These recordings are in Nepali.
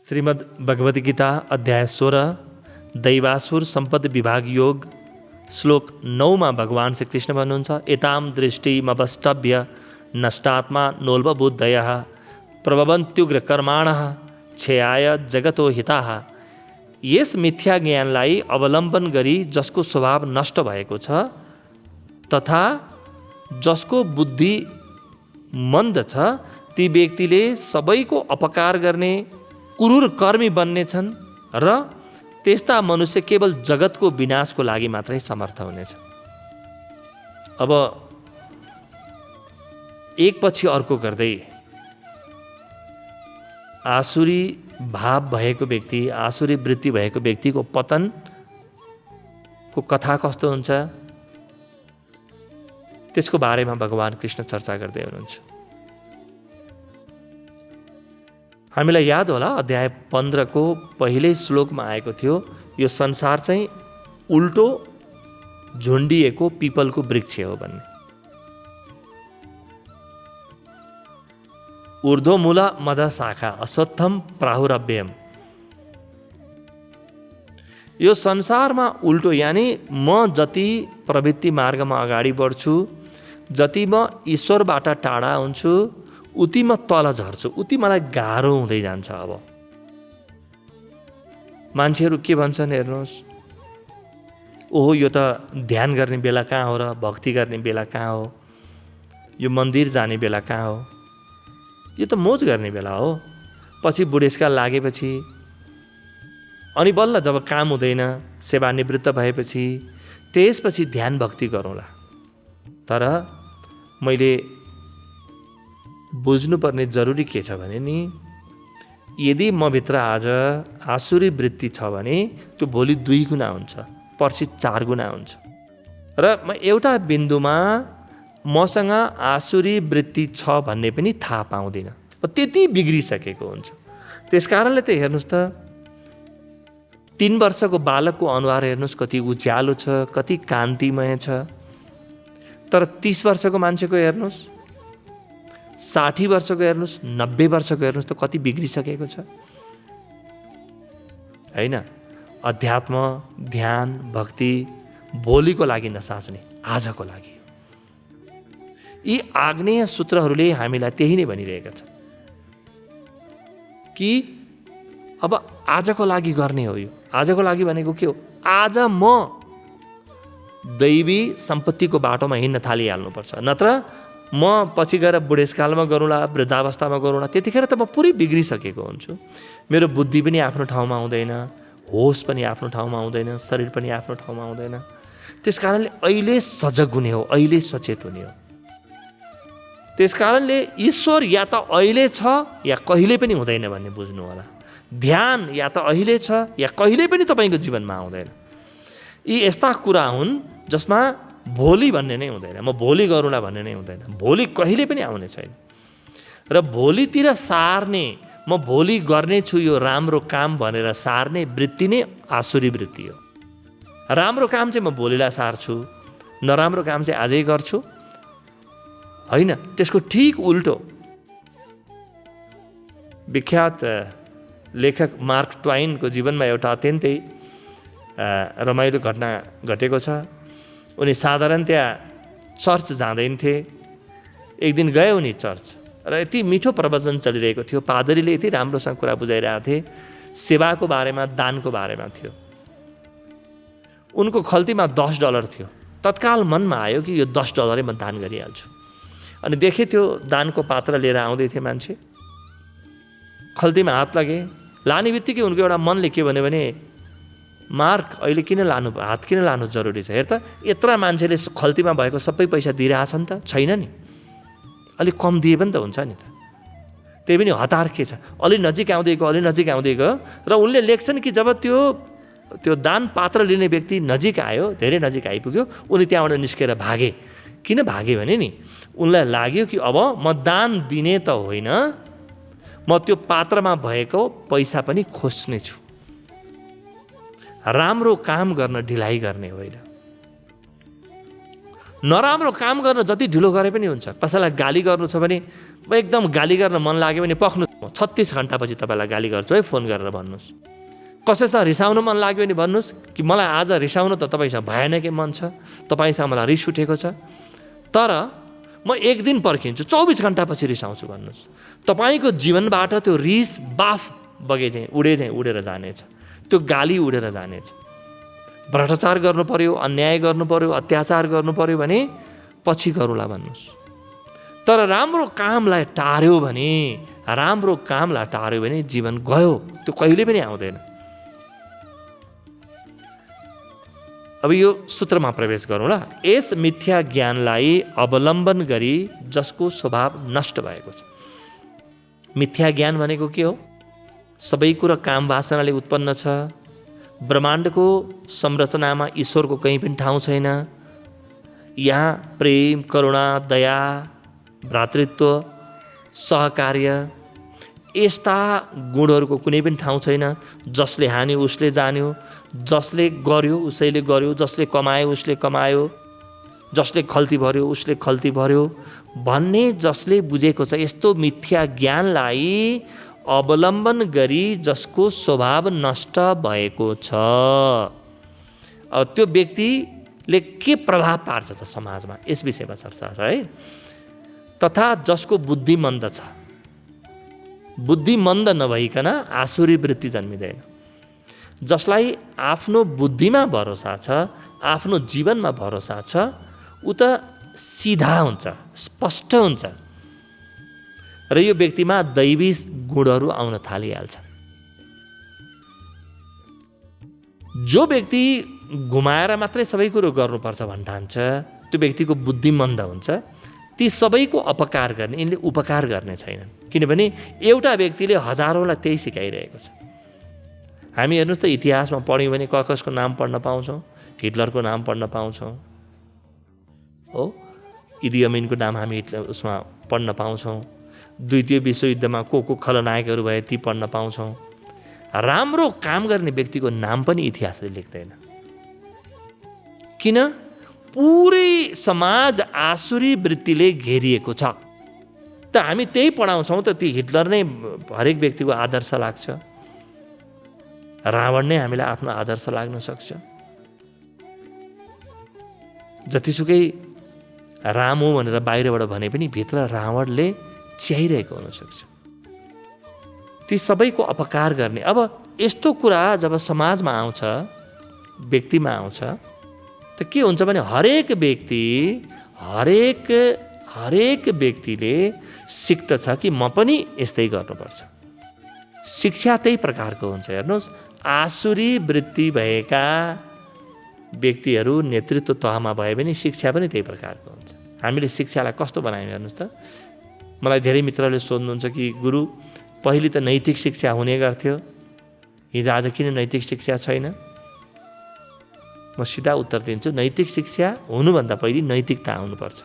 श्रीमद् भगवद गीता अध्याय 16 दैवासुर सम्पत्ति विभाग योग श्लोक 9 मा भगवान श्री कृष्ण भन्नुहुन्छ एताम दृष्टिमवष्टभ्य नष्टात्मा नोल्बबुद्धयः प्रभवन्त्युग्र कर्माणः क्षयाय जगतो हिताः। यस मिथ्या ज्ञानलाई अवलम्बन गरी जसको स्वभाव नष्ट भएको छ तथा जसको बुद्धि मन्द छ ती व्यक्तिले सबैको अपकार गर्ने क्रूर कर्मी बन्नेछन् र त्यस्ता मनुष्य केवल जगतको विनाशको लागि मात्रै समर्थ हुनेछ। अब एक पछि अर्को गर्दै आसुरी भाव भएको व्यक्ति, आसुरी वृत्ति भएको व्यक्तिको पतनको कथा कस्तो हुन्छ त्यसको बारेमा भगवान कृष्ण चर्चा गर्दै हुनुहुन्छ। हामीलाई याद होला अध्याय 15 को पहिल्यै श्लोकमा आएको थियो यो संसार चाहिँ उल्टो झुन्डिएको पिपलको वृक्ष हो भन्ने। ऊर्ध्वमूल मद शाखा अश्वत्थम प्राहुरभ्यम। यो संसारमा उल्टो यानि म जति प्रवृत्ति मार्गमा अगाडि बढ्छु, जति म ईश्वरबाट टाढा हुन्छु उति म तल झर्छु, उति मलाई गाह्रो हुँदै जान्छ। अब मान्छेहरू के भन्छन् हेर्नुहोस्, ओहो यो त ध्यान गर्ने बेला कहाँ हो र, भक्ति गर्ने बेला कहाँ हो, यो मन्दिर जाने बेला कहाँ हो, यो त मोज गर्ने बेला हो। पछि बुढेसकाल लागेपछि अनि बल्ल जब काम हुँदैन, सेवानिवृत्त भएपछि त्यसपछि ध्यान भक्ति गरौँला। तर मैले बुझ्नुपर्ने जरुरी के छ भने नि यदि म भित्र आज आसुरी वृत्ति छ भने त्यो भोलि 2 गुणा हुन्छ, पर्सि 4 गुणा हुन्छ। र म एउटा बिन्दुमा मसँग आसुरी वृत्ति छ भन्ने पनि थाहा पाउँदिनँ, त्यति बिग्रिसकेको हुन्छ। त्यसकारणले त हेर्नुहोस् त 3 वर्षको बालकको अनुहार हेर्नुहोस् कति उज्यालो छ, कति कान्तिमय छ। तर 30 वर्षको मान्छेको हेर्नुहोस्, 60 वर्षको हेर्नुहोस्, 90 वर्षको हेर्नुहोस् त कति बिग्रिसकेको छ हैन। अध्यात्म, ध्यान, भक्ति भोलिको लागि नसाच्ने, आजको लागि। यी आग्नेय सूत्रहरूले हामीलाई त्यही नै भनिरहेका छन् कि अब आजको लागि गर्ने हो। यो आजको लागि भनेको के हो? आज म दैवी सम्पत्तिको बाटोमा हिँड्न थालिहाल्नुपर्छ, नत्र म पछि गएर बुढेसकालमा गरौँला, वृद्धावस्थामा गरौँला, त्यतिखेर त म पुरै बिग्रिसकेको हुन्छु। मेरो बुद्धि पनि आफ्नो ठाउँमा हुँदैन, होस पनि आफ्नो ठाउँमा हुँदैन, शरीर पनि आफ्नो ठाउँमा हुँदैन। त्यसकारणले अहिले सजग हुने हो, अहिले सचेत हुने हो। त्यसकारणले ईश्वर या त अहिले छ या कहिले पनि हुँदैन भन्ने बुझ्नु होला। ध्यान या त अहिले छ या कहिले पनि तपाईँको जीवनमा आउँदैन। यी यस्ता कुरा हुन् जसमा भोलि भन्ने नै हुँदैन, म भोलि गरौँला भन्ने नै हुँदैन, भोलि कहिले पनि आउने छैन। र भोलितिर सार्ने, म भोलि गर्नेछु यो राम्रो काम भनेर सार्ने वृत्ति नै आसुरी वृत्ति हो। राम्रो काम चाहिँ म भोलिलाई सार्छु, नराम्रो काम चाहिँ आजै गर्छु होइन। त्यसको ठिक उल्टो विख्यात लेखक मार्क ट्वाइनको जीवनमा एउटा अत्यन्तै रमाइलो घटना घटेको छ। उनी साधारणतया चर्च जाँदैन्थे। एक दिन गए उनी चर्च र यति मिठो प्रवचन चलिरहेको थियो, पादरीले यति राम्रोसँग कुरा बुझाइरहेको थिए, सेवाको बारेमा, दानको बारेमा थियो। उनको खल्तीमा $10 थियो। तत्काल मनमा आयो कि यो $10 म दान गरिहाल्छु। अनि देखे त्यो दानको पात्र लिएर आउँदै थिए मान्छे, खल्तीमा हात लगे, लाने बित्तिकै उनको एउटा मनले के भन्यो भने मार्क अहिले किन लानु, हात किन लानु जरुरी छ, हेर त यत्रा मान्छेले खल्तीमा भएको सबै पैसा दिइरहेछन् त, छैन नि, अलिक कम दिए पनि त हुन्छ नि त। त्यही पनि हतार के छ, अलि नजिक आउँदै गयो, अलि नजिक आउँदै गयो र उनले लेख्छन् कि जब त्यो दान पात्र लिने व्यक्ति नजिक आयो, धेरै नजिक आइपुग्यो, उनी त्यहाँबाट निस्केर भागे। किन भागे भने नि उनलाई लाग्यो कि अब म दान दिने त होइन, म त्यो पात्रमा भएको पैसा पनि खोज्ने छु, राम्रो काम गर्न ढिलाइ गर्ने होइन। नराम्रो काम गर्न जति ढिलो गरे पनि हुन्छ। कसैलाई गाली गर्नु छ भने एकदम गाली गर्न मन लाग्यो भने पख्नु, 36 घण्टापछि तपाईँलाई गाली गर्छु है फोन गरेर भन्नुहोस्। कसैसँग रिसाउनु मन लाग्यो भने भन्नुहोस् कि मलाई आज रिसाउनु त तपाईँसँग भएन कि मन छ, तपाईँसँग मलाई रिस उठेको छ, तर म एक दिन पर्खिन्छु, 24 घण्टापछि रिसाउँछु भन्नुहोस्। तपाईँको जीवनबाट त्यो रिस बाफ बगे चाहिँ उडेर जानेछ, त्यो गाली उडेर जानेछ। भ्रष्टाचार गर्नु पर्यो, अन्याय गर्नु पर्यो, अत्याचार गर्नु पर्यो भने पछि गरौँला भन्नुहोस्। तर राम्रो कामलाई टार्यो भने जीवन गयो, त्यो कहिले पनि आउँदैन। अब यो सूत्रमा प्रवेश गरौँ ल। यस मिथ्या ज्ञानलाई अवलम्बन गरी जसको स्वभाव नष्ट भएको छ। मिथ्या ज्ञान भनेको के हो? सबै कुरा काम वासनाले उत्पन्न छ। ब्रह्माण्डको संरचनामा ईश्वरको कहीँ पनि ठाउँ छैन। यहाँ प्रेम, करुणा, दया, भ्रातृत्व, सहकार्य यस्ता गुणहरूको कुनै पनि ठाउँ छैन। जसले हान्यो उसले जान्यो, जसले गर्यो उसैले गर्यो, जसले कमायो उसले कमायो, जसले खल्ती भर्यो उसले खल्ती भर्यो भन्ने जसले बुझेको छ। यस्तो मिथ्या ज्ञानलाई अवलम्बन गरी जसको स्वभाव नष्ट भएको छ, अब त्यो व्यक्तिले के प्रभाव पार्छ त समाजमा, यस विषयमा चर्चा छ है। तथा जसको बुद्धि मन्द छ, बुद्धि मन्द नभइकन आसुरी वृत्ति जन्मिँदैन। जसलाई आफ्नो बुद्धिमा भरोसा छ, आफ्नो जीवनमा भरोसा छ, ऊ त सिधा हुन्छ, स्पष्ट हुन्छ र यो व्यक्तिमा दैवी गुणहरू आउन थालिहाल्छ। जो व्यक्ति घुमाएर मात्रै सबै कुरो गर्नुपर्छ भन्ठान्छ, त्यो व्यक्तिको बुद्धि मन्द हुन्छ। ती सबैको अपकार गर्ने, यिनले उपकार गर्ने छैनन्। किनभने एउटा व्यक्तिले हजारौँलाई त्यही सिकाइरहेको छ। हामी हेर्नुहोस् त, इतिहासमा पढ्यौँ भने कसको नाम पढ्न पाउँछौँ? हिटलरको नाम पढ्न पाउँछौँ हो, इदी अमिनको नाम हामी उसमा पढ्न पाउँछौँ। द्वितीय विश्वयुद्धमा को खलनायकहरू भए ती पढ्न पाउँछौँ। राम्रो काम गर्ने व्यक्तिको नाम पनि इतिहासले लेख्दैन। किन? पुरै समाज आसुरी वृत्तिले घेरिएको छ। त हामी त्यही पढाउँछौँ त, ती हिटलर नै हरेक व्यक्तिको आदर्श लाग्छ, रावण नै हामीलाई आफ्नो आदर्श लाग्न सक्छ। जतिसुकै राम हो भनेर बाहिरबाट भने पनि भित्र रावणले च्याहिरहेको हुनसक्छ। ती सबैको अपकार गर्ने। अब यस्तो कुरा जब समाजमा आउँछ, व्यक्तिमा आउँछ, त के हुन्छ भने हरेक व्यक्तिले सिक्दछ कि म पनि यस्तै गर्नुपर्छ। शिक्षा त्यही प्रकारको हुन्छ। हेर्नुहोस्, आसुरी वृत्ति भएका व्यक्तिहरू नेतृत्व तहमा भए पनि शिक्षा पनि त्यही प्रकारको हुन्छ। हामीले शिक्षालाई कस्तो बनायौँ हेर्नुहोस् त। मलाई धेरै मित्रले सोध्नुहुन्छ कि गुरु, पहिले त नैतिक शिक्षा हुने गर्थ्यो, हिजो आज किन नैतिक शिक्षा छैन? म सिधा उत्तर दिन्छु, नैतिक शिक्षा हुनुभन्दा पहिले नैतिकता आउनुपर्छ।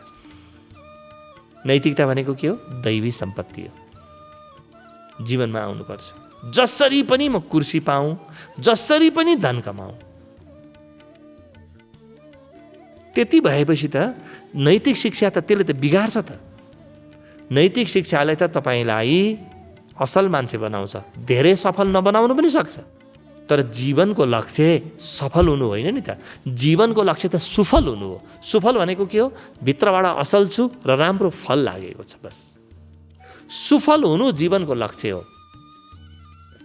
नैतिकता भनेको के हो? दैवी सम्पत्ति हो, जीवनमा आउनुपर्छ। जसरी पनि म कुर्सी पाऊँ, जसरी पनि धन कमाऊँ, त्यति भएपछि त नैतिक शिक्षा त त्यसले त बिगार्छ त। नैतिक शिक्षाले त तपाईँलाई असल मान्छे बनाउँछ, धेरै सफल नबनाउनु पनि सक्छ, तर जीवनको लक्ष्य सफल हुनु होइन नि त। जीवनको लक्ष्य त सुफल हुनु हो। सुफल भनेको के हो? भित्रबाट असल छु र राम्रो फल लागेको छ, बस। सुफल हुनु जीवनको लक्ष्य हो।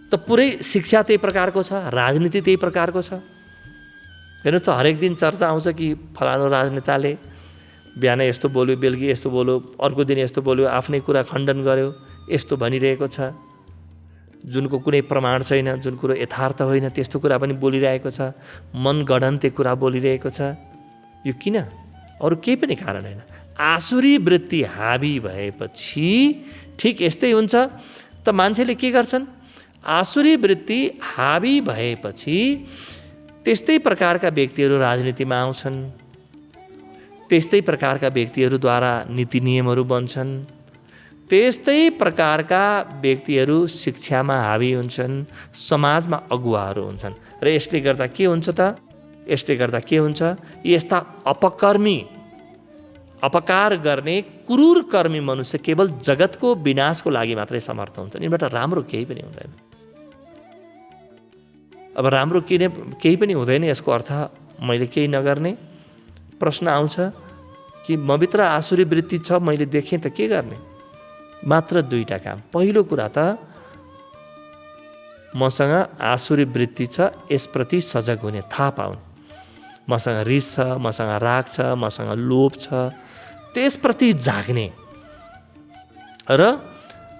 त पुरै शिक्षा त्यही प्रकारको छ, राजनीति त्यही प्रकारको छ। हेर्नुहोस् त, हरेक दिन चर्चा आउँछ कि फलानु राजनेताले बिहान यस्तो बोल्यो, बेलुकी यस्तो बोल्यो, अर्को दिन यस्तो बोल्यो, आफ्नै कुरा खण्डन गर्यो, यस्तो भनिरहेको छ। जुनको कुनै प्रमाण छैन, जुन कुरो यथार्थ होइन, त्यस्तो कुरा पनि बोलिरहेको छ। मनगढन्ते कुरा बोलिरहेको छ। यो किन? अरू केही पनि कारण होइन। आसुरी वृत्ति हावी भएपछि ठिक यस्तै हुन्छ। त मान्छेले के गर्छन्? आसुरी वृत्ति हावी भएपछि त्यस्तै प्रकारका व्यक्तिहरू राजनीतिमा आउँछन्, त्यस्तै प्रकारका व्यक्तिहरूद्वारा नीति नियमहरू बन्छन्, त्यस्तै प्रकारका व्यक्तिहरू शिक्षामा हावी हुन्छन्, समाजमा अगुवाहरू हुन्छन्। र यसले गर्दा के हुन्छ त? यसले गर्दा के हुन्छ? यस्ता अपकर्मी अपकार गर्ने क्रूर कर्मी मनुष्य केवल जगतको विनाशको लागि मात्रै समर्थ हुन्छ। यिनबाट राम्रो केही पनि हुँदैन। अब राम्रो केही पनि हुँदैन यसको अर्थ मैले केही नगर्ने? प्रश्न आउँछ कि मभित्र आसुरी वृत्ति छ, मैले देखेँ त के गर्ने? मात्र दुईटा काम। पहिलो कुरा त मसँग आसुरी वृत्ति छ, यसप्रति सजग हुने, थाहा पाउने। मसँग रिस छ, मसँग राग छ, मसँग लोभ छ, त्यसप्रति जाग्ने र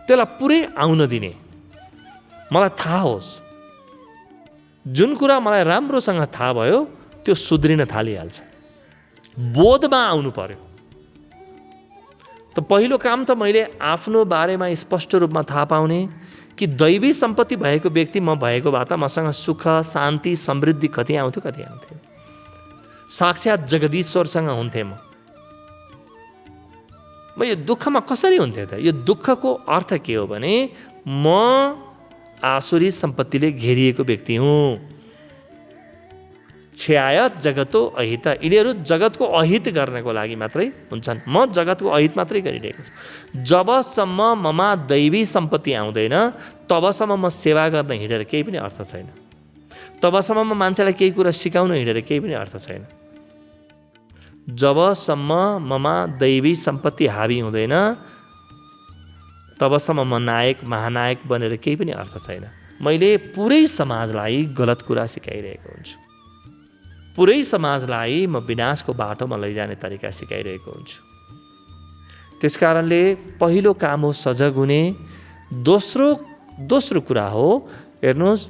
त्यसलाई पुरै आउन दिने। मलाई थाहा होस्, जुन कुरा मलाई राम्रोसँग थाहा भयो त्यो सुध्रिन थालिहाल्छ। बोधमा आउनु पर्यो। त पहिलो काम त मैले आफ्नो बारेमा स्पष्ट रूपमा थाहा पाउने कि दैवी सम्पत्ति भएको व्यक्ति म भएको भए त मसँग सुख, शान्ति, समृद्धि कति आउँथ्यो कति आउँथ्यो। साक्षात् जगदीश्वरसँग हुन्थेँ म यो दुःखमा कसरी हुन्थेँ त? यो दुःखको अर्थ के हो भने म आसुरी सम्पत्तिले घेरिएको व्यक्ति हुँ। छ्यायत जगतो अहित, यिनीहरू जगतको अहित गर्नको लागि मात्रै हुन्छन्। म जगतको अहित मात्रै गरिरहेको छु। जबसम्म ममा दैवी सम्पत्ति आउँदैन तबसम्म म सेवा गर्न हिँडेर केही पनि अर्थ छैन। तबसम्म म मान्छेलाई केही कुरा सिकाउन हिँडेर केही पनि अर्थ छैन। जबसम्म ममा दैवी सम्पत्ति हावी हुँदैन तबसम्म म नायक महानायक बनेर केही पनि अर्थ छैन। मैले पुरै समाजलाई गलत कुरा सिकाइरहेको हुन्छु। पुरै समाजलाई म विनाशको बाटोमा लैजाने तरिका सिकाइरहेको हुन्छु। त्यसकारणले पहिलो काम हो सजग हुने। दोस्रो कुरा हो, हेर्नुहोस्,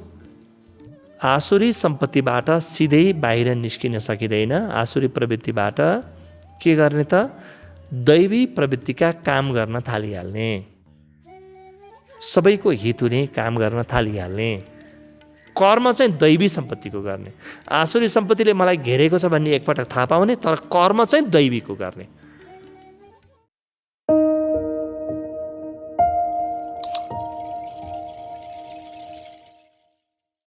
आसुरी सम्पत्तिबाट सिधै बाहिर निस्किन सकिँदैन। आसुरी प्रवृत्तिबाट के गर्ने त? दैवी प्रवृत्तिका काम गर्न थालिहाल्ने, सबैको हित हुने काम गर्न थालिहाल्ने। कर्म चाहिँ दैवी सम्पत्तिको गर्ने। आसुरी सम्पत्तिले मलाई घेरेको छ भन्ने एकपटक थाहा पाउने, तर कर्म चाहिँ दैवीको गर्ने।